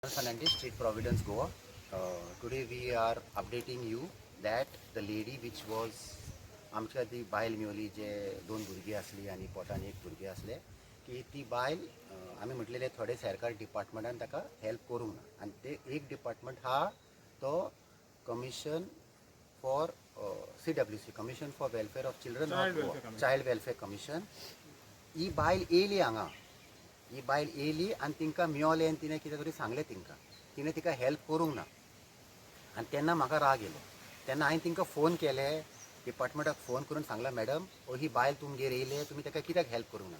Fernandez, Street Providence, Goa. Today we are updating you that the lady which was आमच्या ती बायल मेवली जे दोन भुरगीं असली आणि पोटान एक भुरगें असले की ती बायल आमी म्हटलेले थोडे सरकारी डिपार्टमेंटान ताका हेल्प करूंक ना आनी ते एक डिपार्टमेंट हा तो commission for CWC commission for welfare of children of child welfare commission ही बायल येयली हांगा ही बायल येयली आनी तिंका मेवलें आनी तिणें कितें तरी सांगलें तिणें तिका हेल्प करूंक ना आनी तेन्ना म्हाका राग येयलो तेन्ना हांवें तिंका फोन केले डिपार्टमेंटाक फोन करून सांगला मॅडम ही बायल तुमगेर येयले तुमी ताका कित्याक हेल्प करूंक ना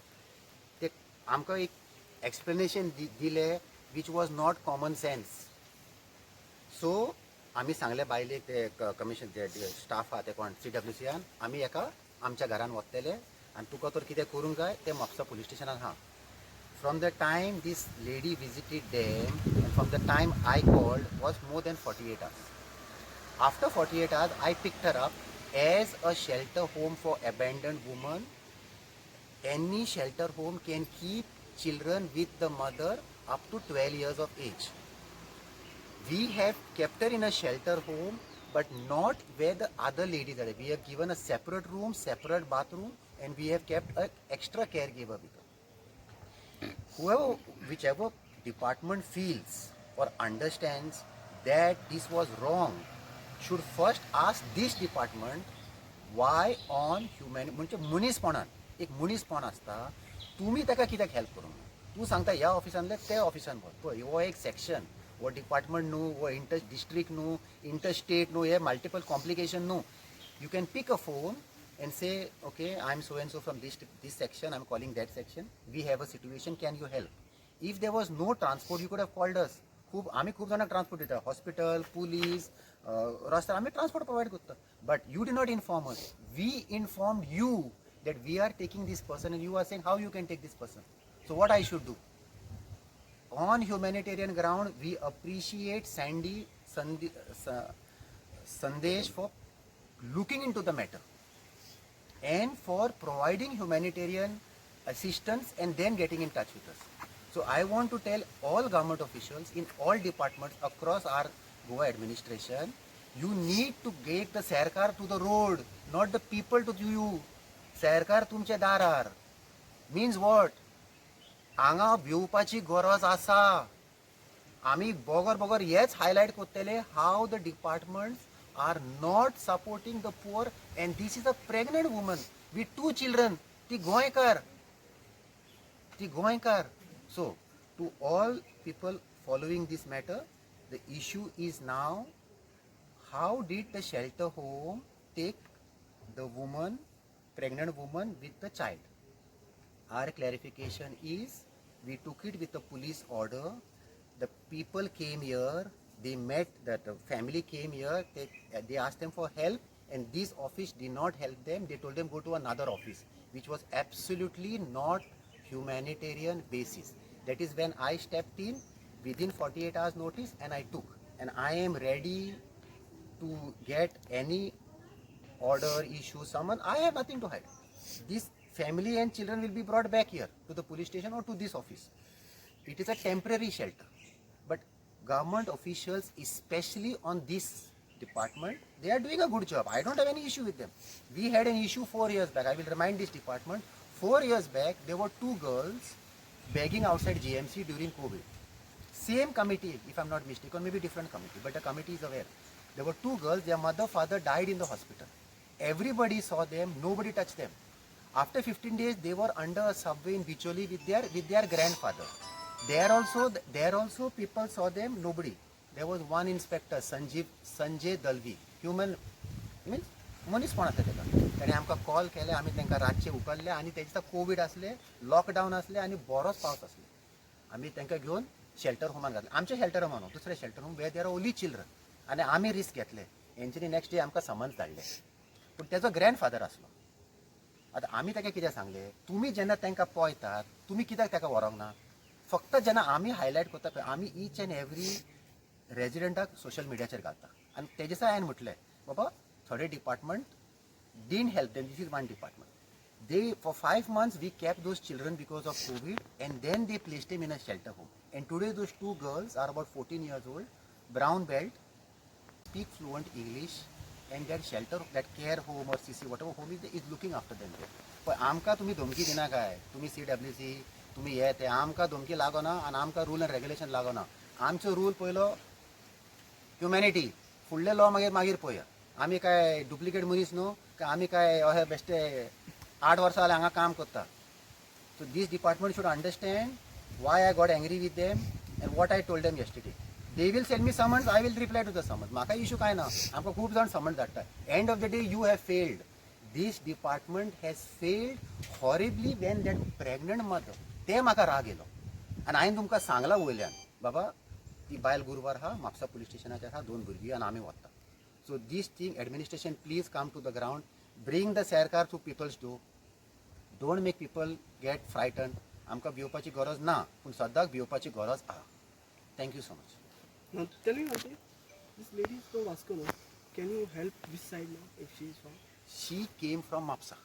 ते आमकां एक एक्सप्लेनेशन दिलें which was not common sense so आमी सांगले बायलेक ते कमिशन ते स्टाफ आहा ते कोण CWCन आमी एका आमच्या घरान वतले आनी तुका तर कितें करूंक जाय ते म्हापसा पुलीस स्टेशनान आहा. From the time this lady visited them and from the time I called was more than 48 hours. After 48 hours, I picked her up as a shelter home for abandoned women. Any shelter home can keep children with the mother up to 12 years of age. We have kept her in a shelter home, but not where the other ladies are. We have given a separate room, separate bathroom, and we have kept an extra caregiver with her. Whichever department feels or understands that this was wrong should first ask this department why on human म्हणजे मनीसपणान एक मनीसपण आसता तुमी ताका कित्याक help करूंक ना तूं सांगता ह्या ऑफिसांतले ते ऑफिसान पळय हो एक सेक्शन हो डिपार्टमेंट न्हू हो इंटर डिस्ट्रिक्ट न्हू इंटर स्टेट न्हू हे मल्टिपल कॉम्प्लिकेशन न्हू you can pick a phone and say, okay, I'm so and so from this section, I'm calling that section. We have a situation, can you help? If there was no transport, you could have called us. आम्ही खूप जाणांक transport दिता hospital police रस्त्यार आम्ही transport provide करता but you did not inform us. We informed you that we are taking this person and you are saying how you can take this person. So what I should do? On humanitarian ground, we appreciate Sandesh for looking into the matter and for providing humanitarian assistance and then getting in touch with us. So I want to tell all government officials in all departments across our Goa administration, you need to get the Sarkar to the road, not the people to you. Sarkar तुमचे दारार means what? हांगा भिवपाची गरज आसा. आमी बोगर हेच highlight करतले how the departments are not supporting the poor and this is a pregnant woman with 2 children. ती गोंयकार. So to all people following this matter, the issue is now how did the shelter home take the woman, pregnant woman with the child? Our clarification is we took it with a police order. The people came here, they met, that the family came here, they asked them for help and this office did not help them. They told them go to another office, which was absolutely not humanitarian basis. That is when I stepped in within 48 hours notice and I took. And I am ready to get any order, issue, summon. I have nothing to hide. This family and children will be brought back here to the police station or to this office. It is a temporary shelter. But government officials, especially on this department, they are doing a good job. I don't have any issue with them. We had an issue 4 years back. I will remind this department. 4 years back, there were 2 girls begging outside GMC during COVID. Same committee, if I'm not mistaken, maybe different committee, but the committee is aware. There were 2 girls, their mother, father died in the hospital. Everybody saw them, nobody touched them. After 15 days, they were under a subway in Bicholi with their grandfather. There also people saw them, nobody. There was one inspector, Sanjay Dalvi, human, means मनीसपण आसलें तेका ताणें आमकां call केले आमी तांकां रातचे उखल्ले आनी तेजे कोवीड आसले लॉकडावन आसले आनी बरोच पावस आसले आमी तांकां घेवन शेल्टर होमान घातले आमचे शेल्टर होमान दुसरे shelter home where there are only children आनी आमी रिस्क घेतले हेंच्यांनी नेक्स्ट डे आमकां समन्स धाडले पूण तेजो ग्रँडफादर आसलो आतां आमी ताका कितें सांगलें तुमी जेन्ना तांकां पळयतात तुमी कित्याक ताका व्हरोंक ना फक्त जेन्ना आमी हायलायट करता पळय आमी ईच एंड एवरी रेजिडेंटाक सोशल मिडियाचेर घालता आनी तेजे दिसा हांवें म्हटलें बाबा थोडे department didn't help them. This is one department. They, for 5 months, we kept those children because of COVID, and then they placed them in a shelter home. And today, those two girls are about 14 years old, brown belt, speak fluent English, and that shelter, that care home or CC, whatever home is looking after them there. पण आमकां तुम्ही धमकी दिना काय, तुम्ही CWC, तुम्ही हे ते आमकां धमकी लागना आणि आमकां रूल एंड रेग्युलेशन लागना. आमचो रूल पयलो ह्युमॅनिटी, फुडले लॉ मागीर मागीर पळया. आमी काय डुप्लिकेट मनीस न्हू, काय आमी काय अहे बेश्टे 8 वर्सां जाल्यार हांगा काम करता. So this department should understand why I got angry with them and what I told them yesterday. They will send me summons, I will reply to the summons. म्हाका इशू काय ना, आमकां खूब जाण summons धाडटा. End of the day, you have failed. This department has failed horribly when that pregnant mother. ते म्हाका राग येलो. आनी हांवें तुमकां सांगलां वयल्यान, बाबा ती बायल गुरुवार आहा, म्हापसा पुलीस स्टेशनाचेर आहा, 2 भुरगीं आनी आमी वता. So this thing, administration, please come to the ground. Bring the सरकार to people's door. Don't make people get frightened. आमकां भिवपाची गरज ना, पूण सद्दां भिवपाची गरज आहा. Thank you so much. Now tell me one thing. This lady is from Vasco now. Can you help this side now if she is from? She came from Mapsa.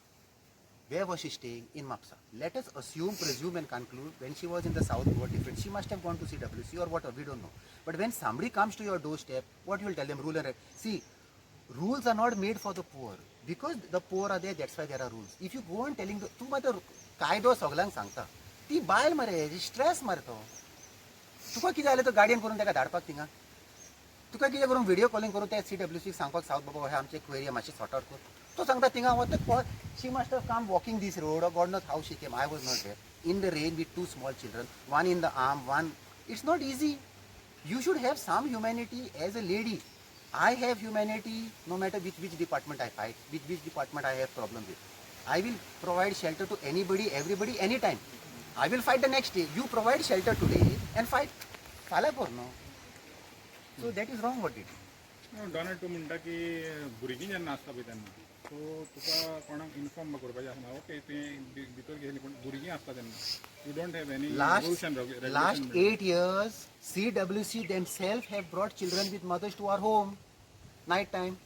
Where was she staying? In Mapsa. Let us assume, presume and conclude when she was in the south, what different. She must have gone to CWC or whatever, we don't know. But when somebody comes to your doorstep, what you will tell them? Rule and see, rules are not made for the poor. Because the poor are there, that's why there are rules. If you go on telling, तू मात्र कायदो सगळ्यांक सांगता, ती बायल मरे, stress मारतो. तुका कितें जालें तो गाडयेन करून ताका धाडपाक थिंगा. तुका कितें करून व्हिडिओ कॉलिंग करून त्या CWC सांगपाक सावथ बाबा हे आमचे क्वेरी मातशी सॉर्ट आउट कर. तो सांगता थिंगा वता. She must have come walking this road or God knows how she came. I was not there. In the rain with 2 small children, one in the arm, one. It's not easy. You should have some humanity as a lady. I have humanity no matter with which department I fight, with which department I have problem with. I will provide shelter to anybody, everybody, anytime. I will fight the next day. You provide shelter today and fight. Fala no. So that is wrong what it. Donald टू म्हणटा की भुरगीं जेन्ना आसता पळय तेन्ना सो तुका कोणाक इन्फॉर्म करपाचें आसना ओके तुवें भितर गेली पूण भुरगीं आसता तेन्ना you don't have any rules and regulation. Last 8 years, CWC themselves have brought children with mothers to our home, night time.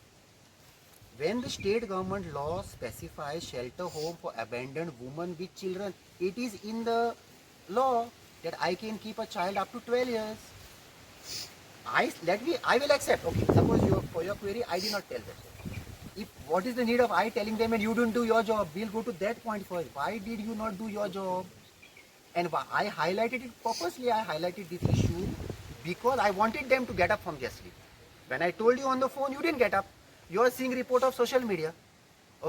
When the state government law specifies shelter home for abandoned women with children, it is in the law that I can keep a child up to 12 years. I will accept. Okay, suppose for your query, I did not tell that. If what is the need of I telling them and you didn't do your job? We'll go to that point first. Why did you not do your job? And I highlighted it purposely. I highlighted this issue because I wanted them to get up from their sleep. When I told you on the phone, you didn't get up. You are seeing report of social media.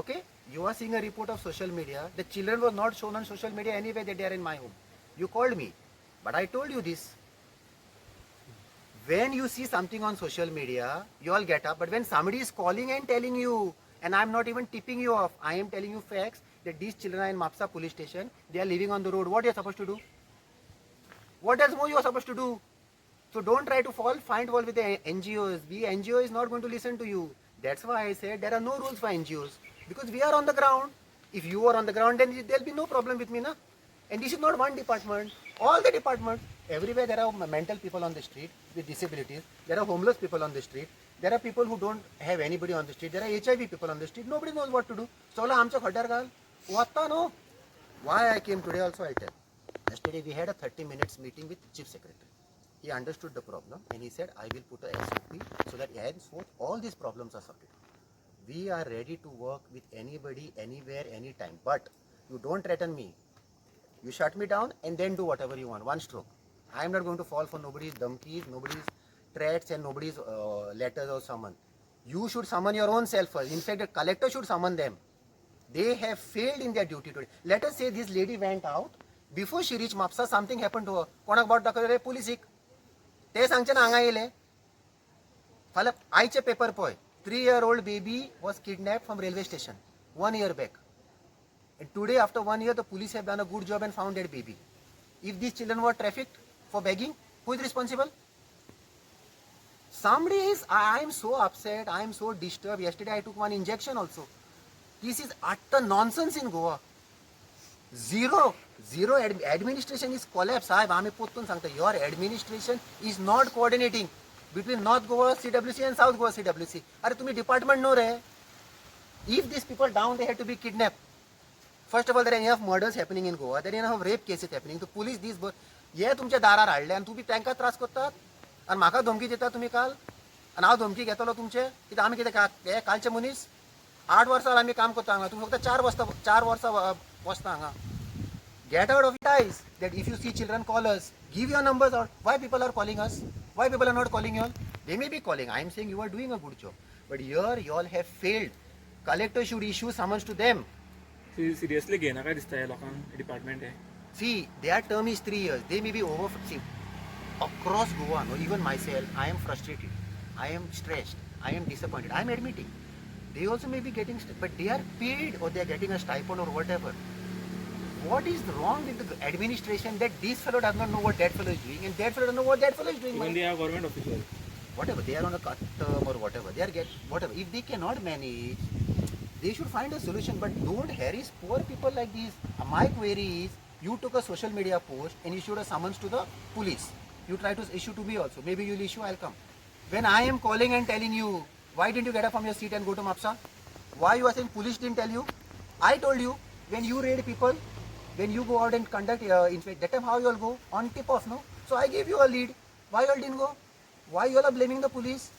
Okay? You are seeing a report of social media. The children were not shown on social media anyway that they are in my home. You called me. But I told you this. When you see something on social media, you all get up. But when somebody is calling and telling you, and I'm not even tipping you off, I am telling you facts that these children are in Mapsa police station, they are living on the road. What are you supposed to do? What else more you are supposed to do? So don't try to find fault with the NGOs. The NGO is not going to listen to you. That's why I said there are no rules for NGOs. Because we are on the ground. If you are on the ground, then there will be no problem with me, na? And this is not one department. All the departments, everywhere there are mental people on the street with disabilities. There are homeless people on the street. There are people who don't have anybody on the street. There are HIV people on the street. Nobody knows what to do. So, amcha khaddar gal. Wata no. Why I came today also I'll tell. Yesterday we had a 30 minutes meeting with Chief Secretary. He understood the problem and he said, I will put a SOP so that henceforth all these problems are sorted. We are ready to work with anybody, anywhere, anytime. But you don't threaten me. You shut me down and then do whatever you want. One stroke. I am not going to fall for nobody's dumkies, nobody's threats and nobody's letters or summon. You should summon your own self first. In fact, the collector should summon them. They have failed in their duty today. Let us say this lady went out. Before she reached Mapsa, something happened to her. कोणाक बाट दाखयले पुलिसीक. ते सांगचे ना हांगा येयले. फाल्यां आयचे paper पळय. 3-year-old baby was kidnapped from railway station 1 year back. And today, after 1 year, the police have done a good job and found that baby. If these children were trafficked for begging, who is responsible? Somebody is. I am so upset. I am so disturbed. Yesterday, I took one injection also. This is utter nonsense in Goa. Zero administration is collapsed. Your administration is not coordinating between North Goa CWC and South Goa CWC. Are you department no re? If these people down, they had to be kidnapped. First of all, there are enough murders happening in Goa. There are enough rape cases happening. The police these हे तुमच्या दारार हाडले आनी तुम्ही तांकां त्रास करतात आनी म्हाका धमकी दिता तुम्ही काल आनी हांव धमकी घेतलो तुमचे कित्याक आमी कितें हे कालचे मनीस 8 वर्सां आमी काम करता हांगा तुम्ही फक्त 4 वर्सां वचता हांगा. Get out of it, guys. That if you see children, call us. Give your numbers out. Why people are calling us? Why people are not calling you all? They may be calling. I am saying you are doing a good job. But here you all have failed. Collector should issue summons to them. Seriously घेना काय दिसता हे लोकांक department हे. See, their term is 3 years. They may be over. See, across Goa, no, even myself, I am frustrated. I am stressed. I am disappointed. I am admitting. They also may be getting, but they are paid or they are getting a stipend or whatever. What is wrong with the administration that this fellow does not know what that fellow is doing and that fellow doesn't know what that fellow is doing? Even they are government officials. Whatever, they are on a cut term or whatever. They are whatever. If they cannot manage, they should find a solution. But don't harass poor people like this. My query is, you took a social media post and issued a summons to the police. You try to issue to me also. Maybe you'll issue, I'll come. When I am calling and telling you, why didn't you get up from your seat and go to MAPSA? Why you are saying police didn't tell you? I told you, when you raid people, when you go out and conduct inspection, that time how you all go? On tip off, no? So I gave you a lead. Why you all didn't go? Why you all are blaming the police?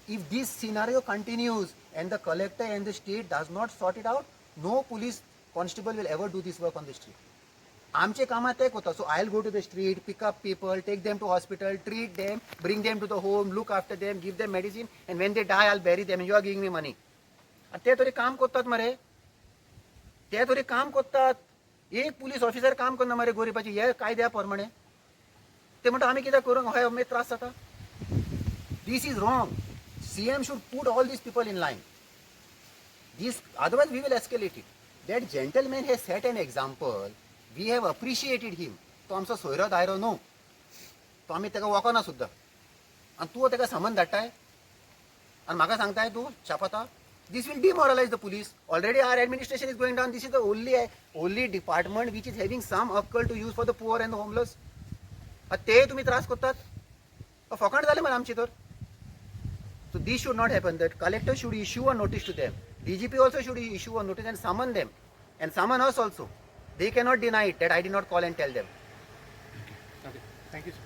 If this scenario continues and the collector and the state does not sort it out, no police constable will ever do this work on the street. आमचे कामात तेच होता. So I'll go to the street, pick up people, take them to hospital, treat them, bring them to the home, look after them, give them medicine, and when they die, I'll bury them and you are giving me money. ते तरी काम करतात मरे. ते तरी काम करतात. एक पुलीस ऑफिसर काम करना मरे गोरिबाची हे कायद्या प्रमाणे. ते म्हणटा आमी कित्याक करूंक हय आमी त्रास जाता. This is wrong. CM should put all these people in line. This, otherwise we will escalate it. That gentleman has set an example. We have appreciated him. तो आमचो सोयरो दायरो न्हू. तो आमी तेका वखना सुद्दां. आनी तूं तेका समन धाडटाय आनी म्हाका सांगताय तूं छापता. This will demoralize the police. Already our administration is going down. This is the only department which is having some अक्कल to use for the poor and the homeless. ते तुम्ही त्रास करतात. फकाण झाले मग आमची तर. So this should not happen. That collector should issue a notice to them. DGP also should issue a notice and summon them. And summon us also. They cannot deny it that I did not call and tell them. Okay. Thank you, sir.